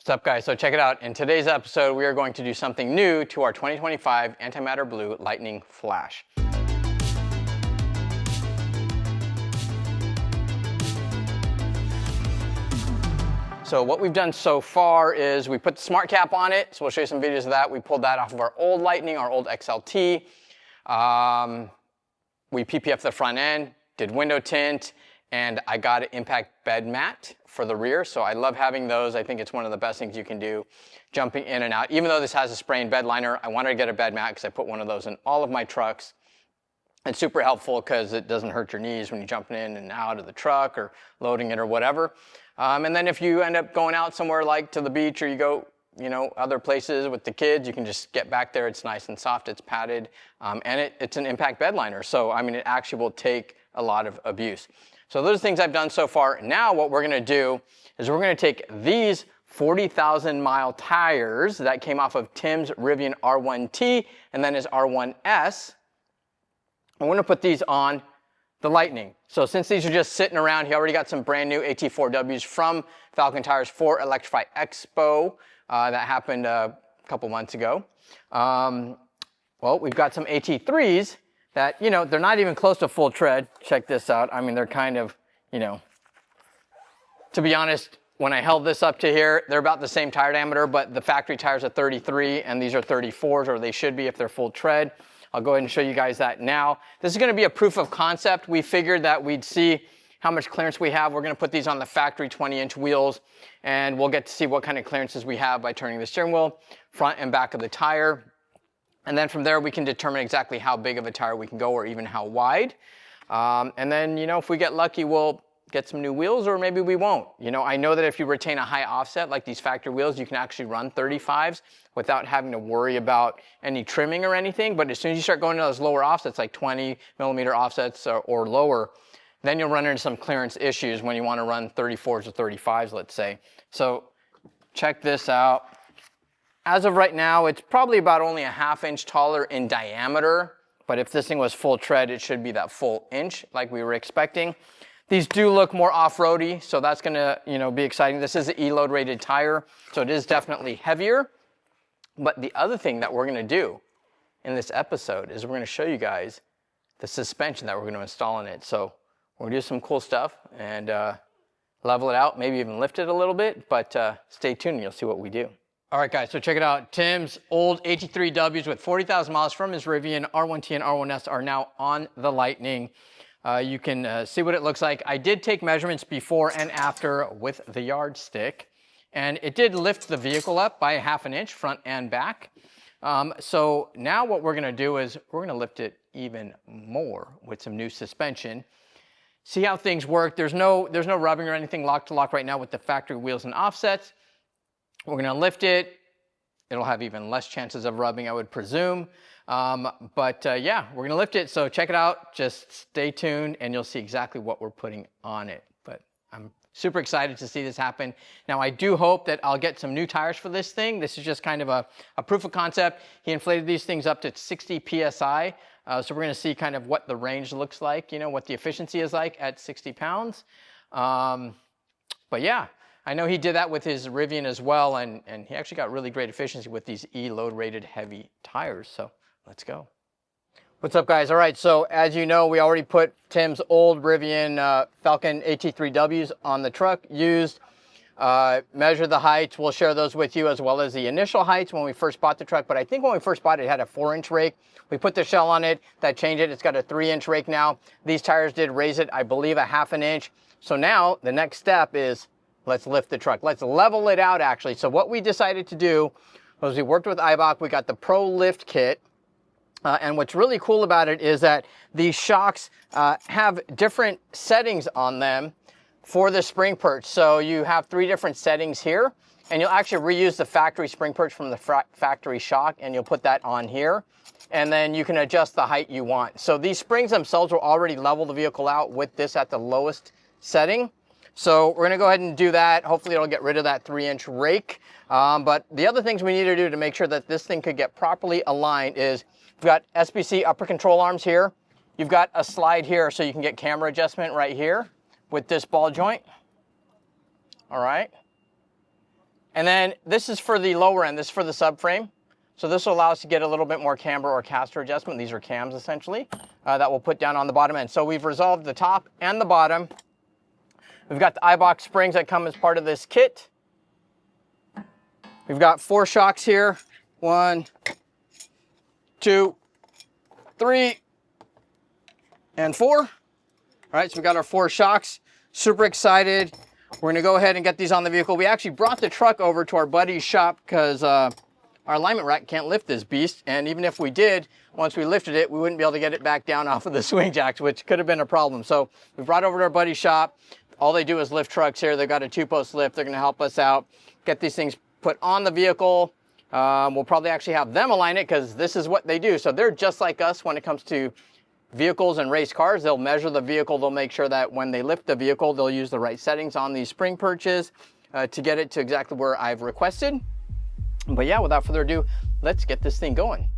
What's up, guys? So check it out. In today's episode, we are going to do something new to our 2025 Antimatter Blue Lightning Flash. So what we've done so far is we put the smart cap on it. So we'll show you some videos of that. We pulled that off of our old Lightning, our old XLT. We PPF the front end, did window tint, and I got an impact bed mat for the rear. So I love having those. I think it's one of the best things you can do, jumping in and out. Even though this has a spray and bed liner, I wanted to get a bed mat because I put one of those in all of my trucks. It's super helpful because it doesn't hurt your knees when you're jumping in and out of the truck or loading it or whatever. And then if you end up going out somewhere like to the beach or you go, other places with the kids, you can just get back there. It's nice and soft, it's padded, and it's an impact bed liner. So, it actually will take a lot of abuse. So those are things I've done so far. Now what we're gonna do is we're gonna take these 40,000 mile tires that came off of Tim's Rivian R1T and then his R1S. I'm gonna put these on the Lightning. So since these are just sitting around, he already got some brand new AT4Ws from Falcon Tires for Electrify Expo that happened a couple months ago. Well, we've got some AT3s that, they're not even close to full tread. Check this out. They're kind of, to be honest, when I held this up to here, they're about the same tire diameter, but the factory tires are 33 and these are 34s, or they should be if they're full tread. I'll go ahead and show you guys that now. This is gonna be a proof of concept. We figured that we'd see how much clearance we have. We're gonna put these on the factory 20-inch wheels, and we'll get to see what kind of clearances we have by turning the steering wheel, front and back of the tire. And then from there, we can determine exactly how big of a tire we can go or even how wide. And then, if we get lucky, we'll get some new wheels, or maybe we won't. I know that if you retain a high offset, like these factory wheels, you can actually run 35s without having to worry about any trimming or anything. But as soon as you start going to those lower offsets, like 20 millimeter offsets or lower, then you'll run into some clearance issues when you want to run 34s or 35s, let's say. So check this out. As of right now, it's probably about only a ½ inch taller in diameter. But if this thing was full tread, it should be that full inch like we were expecting. These do look more off-roady, so that's gonna, be exciting. This is an E-load rated tire, so it is definitely heavier. But the other thing that we're gonna do in this episode is we're gonna show you guys the suspension that we're gonna install in it. So we're gonna do some cool stuff and level it out, maybe even lift it a little bit, but stay tuned and you'll see what we do. All right, guys, so check it out. Tim's old AT3Ws with 40,000 miles from his Rivian R1T and R1S are now on the Lightning. You can see what it looks like. I did take measurements before and after with the yardstick, and it did lift the vehicle up by a ½ inch, front and back. So now what we're gonna do is we're gonna lift it even more with some new suspension. See how things work. There's no rubbing or anything lock to lock right now with the factory wheels and offsets. We're gonna lift it. It'll have even less chances of rubbing, I would presume. Yeah, we're gonna lift it, so check it out. Just stay tuned and you'll see exactly what we're putting on it. But I'm super excited to see this happen. Now, I do hope that I'll get some new tires for this thing. This is just kind of a proof of concept. He inflated these things up to 60 PSI. So we're gonna see kind of what the range looks like, what the efficiency is like at 60 pounds. But yeah, I know he did that with his Rivian as well, and he actually got really great efficiency with these E-load rated heavy tires. So let's go. What's up, guys? All right, so as you know, we already put Tim's old Rivian Falcon AT3Ws on the truck, used, measured the heights. We'll share those with you as well as the initial heights when we first bought the truck. But I think when we first bought it, it had a 4-inch rake. We put the shell on it, that changed it. It's got a 3-inch rake now. These tires did raise it, I believe, a ½ inch. So now the next step is let's lift the truck. Let's level it out, actually. So what we decided to do was we worked with Eibach. We got the Pro Lift Kit. And what's really cool about it is that these shocks have different settings on them for the spring perch. So you have 3 different settings here, and you'll actually reuse the factory spring perch from the factory shock, and you'll put that on here. And then you can adjust the height you want. So these springs themselves will already level the vehicle out with this at the lowest setting. So we're gonna go ahead and do that. Hopefully it'll get rid of that 3-inch rake. But the other things we need to do to make sure that this thing could get properly aligned is we've got SBC upper control arms here. You've got a slide here so you can get camera adjustment right here with this ball joint. All right. And then this is for the lower end, this is for the subframe. So this will allow us to get a little bit more camber or caster adjustment. These are cams essentially that we'll put down on the bottom end. So we've resolved the top and the bottom. We've got the Eibach springs that come as part of this kit. We've got 4 shocks here. 1, 2, 3, and 4. All right, so we got our 4 shocks. Super excited. We're gonna go ahead and get these on the vehicle. We actually brought the truck over to our buddy's shop because our alignment rack can't lift this beast. And even if we did, once we lifted it, we wouldn't be able to get it back down off of the swing jacks, which could have been a problem. So we brought it over to our buddy's shop. All they do is lift trucks here. They've got a 2-post lift. They're gonna help us out, get these things put on the vehicle. We'll probably actually have them align it because this is what they do. So they're just like us when it comes to vehicles and race cars. They'll measure the vehicle. They'll make sure that when they lift the vehicle, they'll use the right settings on these spring perches to get it to exactly where I've requested. But yeah, without further ado, let's get this thing going.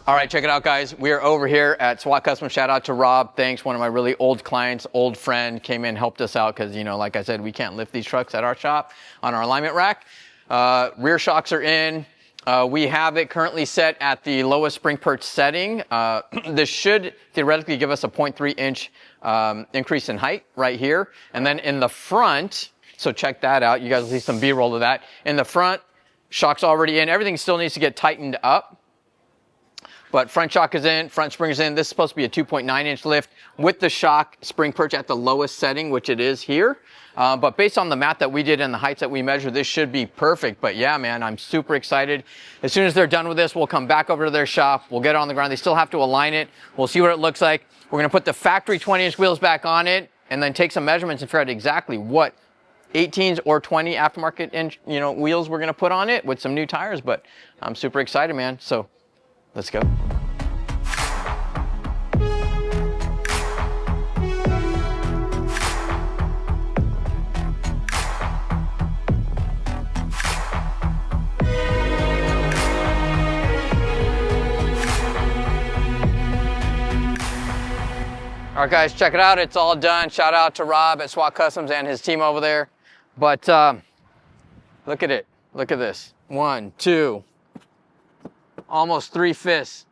All right, check it out, guys. We are over here at SWAT Custom. Shout out to Rob. Thanks. One of my really old clients, old friend, came in, helped us out because, you know, like I said, we can't lift these trucks at our shop on our alignment rack. Rear shocks are in. We have it currently set at the lowest spring perch setting. This should theoretically give us a 0.3 inch increase in height right here. And then in the front, so check that out. You guys will see some B-roll of that. In the front, shock's already in. Everything still needs to get tightened up. But front shock is in, front spring is in. This is supposed to be a 2.9 inch lift with the shock spring perch at the lowest setting, which it is here. But based on the math that we did and the heights that we measured, this should be perfect. But yeah, man, I'm super excited. As soon as they're done with this, we'll come back over to their shop. We'll get it on the ground. They still have to align it. We'll see what it looks like. We're gonna put the factory 20-inch wheels back on it and then take some measurements and figure out exactly what 18s or 20 aftermarket inch, wheels we're gonna put on it with some new tires. But I'm super excited, man. So let's go. All right, guys, check it out. It's all done. Shout out to Rob at SWAT Customs and his team over there. But look at it. Look at this. 1, 2, almost 3 fists.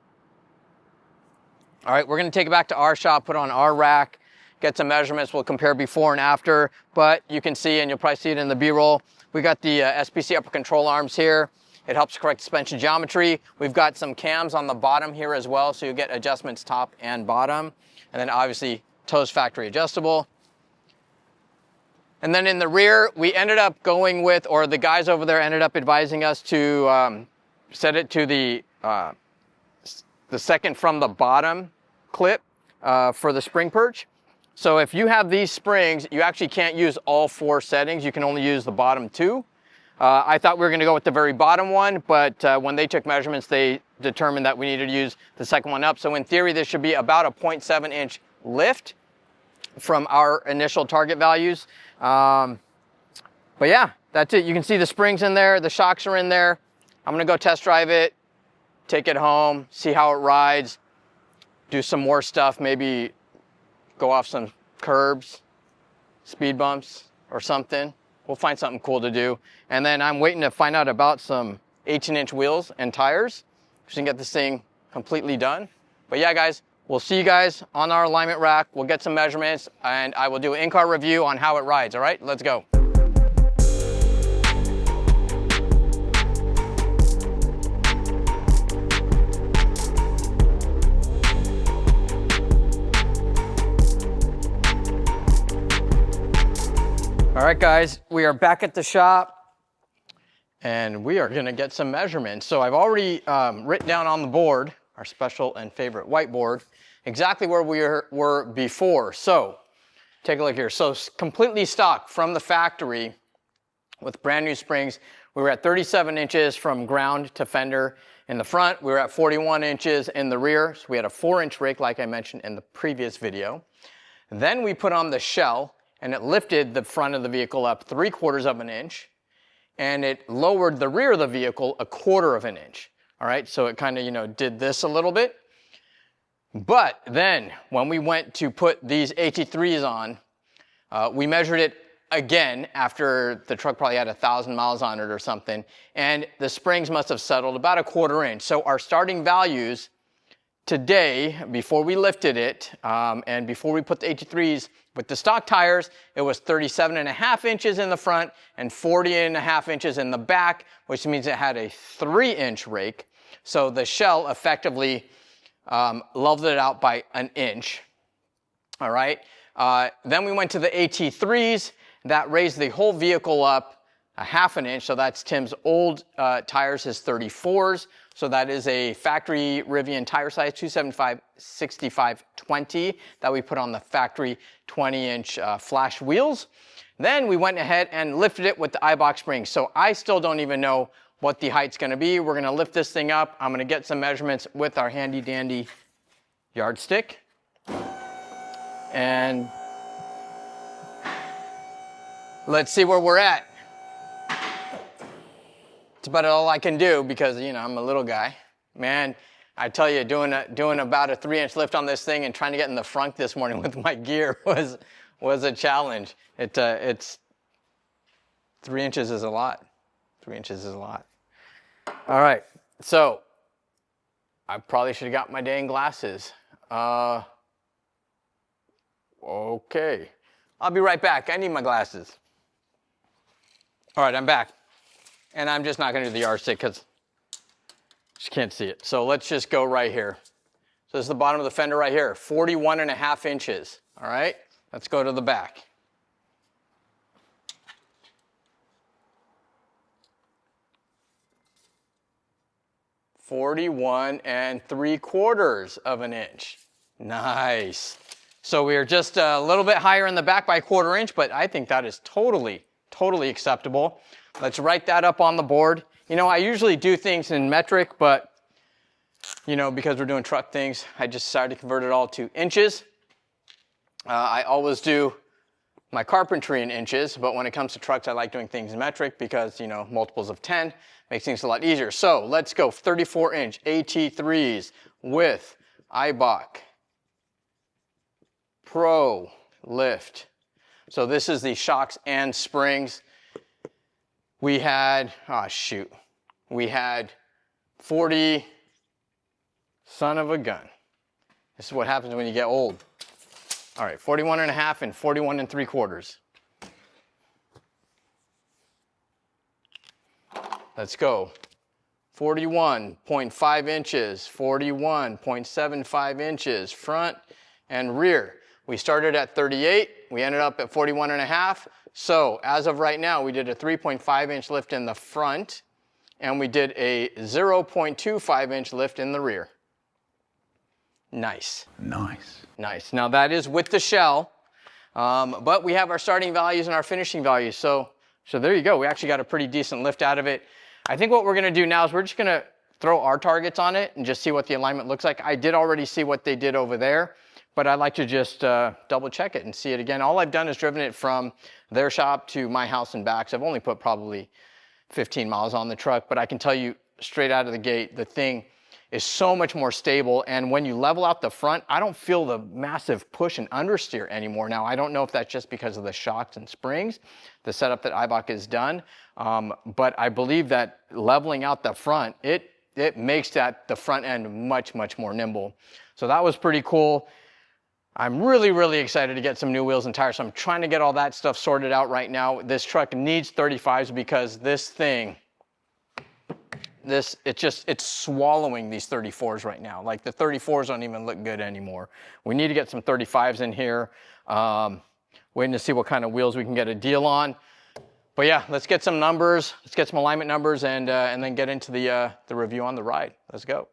All right, we're gonna take it back to our shop, put on our rack, get some measurements. We'll compare before and after, but you can see, and you'll probably see it in the B-roll, we got the SPC upper control arms here. It helps correct suspension geometry. We've got some cams on the bottom here as well, so you get adjustments top and bottom. And then obviously toes factory adjustable. And then in the rear, we ended up going with, or the guys over there ended up advising us to set it to the second from the bottom clip for the spring perch. So if you have these springs, you actually can't use all 4 settings. You can only use the bottom 2. I thought we were gonna go with the very bottom one, but when they took measurements, they determined that we needed to use the second one up. So in theory, this should be about a 0.7 inch lift from our initial target values. But yeah, that's it. You can see the springs in there, the shocks are in there. I'm gonna go test drive it, take it home, see how it rides, do some more stuff, maybe go off some curbs, speed bumps or something. We'll find something cool to do. And then I'm waiting to find out about some 18-inch wheels and tires. So we can get this thing completely done. But yeah, guys, we'll see you guys on our alignment rack. We'll get some measurements, and I will do an in-car review on how it rides. All right, let's go. All right, guys, we are back at the shop, and we are gonna get some measurements. So I've already written down on the board, our special and favorite whiteboard, exactly where we were before. So take a look here. So completely stock from the factory with brand new springs. We were at 37 inches from ground to fender in the front. We were at 41 inches in the rear. So we had a 4-inch rake, like I mentioned in the previous video. Then we put on the shell, and it lifted the front of the vehicle up 3/4 of an inch, and it lowered the rear of the vehicle 1/4 of an inch. All right, so it kind of, you know, did this a little bit. But then when we went to put these AT3s on, we measured it again after the truck probably had 1,000 miles on it or something, and the springs must have settled about 1/4 inch. So our starting values today, before we lifted it, and before we put the AT3s with the stock tires, it was 37.5 inches in the front and 40.5 inches in the back, which means it had a 3-inch rake. So the shell effectively leveled it out by 1 inch. All right. Then we went to the AT3s. That raised the whole vehicle up 1/2 inch. So that's Tim's old tires, his 34s. So that is a factory Rivian tire size, 275/65/20, that we put on the factory 20-inch flash wheels. Then we went ahead and lifted it with the Eibach springs. So I still don't even know what the height's gonna be. We're gonna lift this thing up. I'm gonna get some measurements with our handy dandy yardstick. And let's see where we're at. It's about all I can do because, you know, I'm a little guy. Man, I tell you, doing about a 3-inch lift on this thing and trying to get in the front this morning with my gear was a challenge. It's 3 inches is a lot. 3 inches is a lot. All right, so I probably should have got my dang glasses. Okay, I'll be right back. I need my glasses. All right, I'm back. And I'm just not gonna do the yardstick because I just can't see it. So let's just go right here. So this is the bottom of the fender right here, 41.5 inches. All right, let's go to the back. (41 3/4 of an inch). Nice. So we are just a little bit higher in the back by 1/4 inch, but I think that is totally acceptable. Let's write that up on the board. You know, I usually do things in metric, but, you know, because we're doing truck things, I just decided to convert it all to inches. I always do my carpentry in inches, but when it comes to trucks, I like doing things in metric because, you know, multiples of 10 makes things a lot easier. So let's go 34-inch AT3s with Eibach Pro Lift. So this is the shocks and springs. We had, we had 40, son of a gun. This is what happens when you get old. All right, 41.5 and 41 3/4. Let's go. 41.5 inches, 41.75 inches, front and rear. We started at 38, we ended up at 41.5. So as of right now, we did a 3.5-inch lift in the front, and we did a 0.25-inch lift in the rear. Nice. Nice. Nice. Now that is with the shell, but we have our starting values and our finishing values. So there you go. We actually got a pretty decent lift out of it. I think what we're gonna do now is we're just gonna throw our targets on it and just see what the alignment looks like. I did already see what they did over there, but I'd like to just double check it and see it again. All I've done is driven it from their shop to my house and back. So I've only put probably 15 miles on the truck, but I can tell you straight out of the gate, the thing is so much more stable. And when you level out the front, I don't feel the massive push and understeer anymore. Now, I don't know if that's just because of the shocks and springs, the setup that Eibach has done, But I believe that leveling out the front, it makes the front end much, much more nimble. So that was pretty cool. I'm really, really excited to get some new wheels and tires. So I'm trying to get all that stuff sorted out right now. This truck needs 35s because this thing, it's swallowing these 34s right now. Like the 34s don't even look good anymore. We need to get some 35s in here. Waiting to see what kind of wheels we can get a deal on. But yeah, let's get some numbers. Let's get some alignment numbers and then get into the review on the ride. Let's go.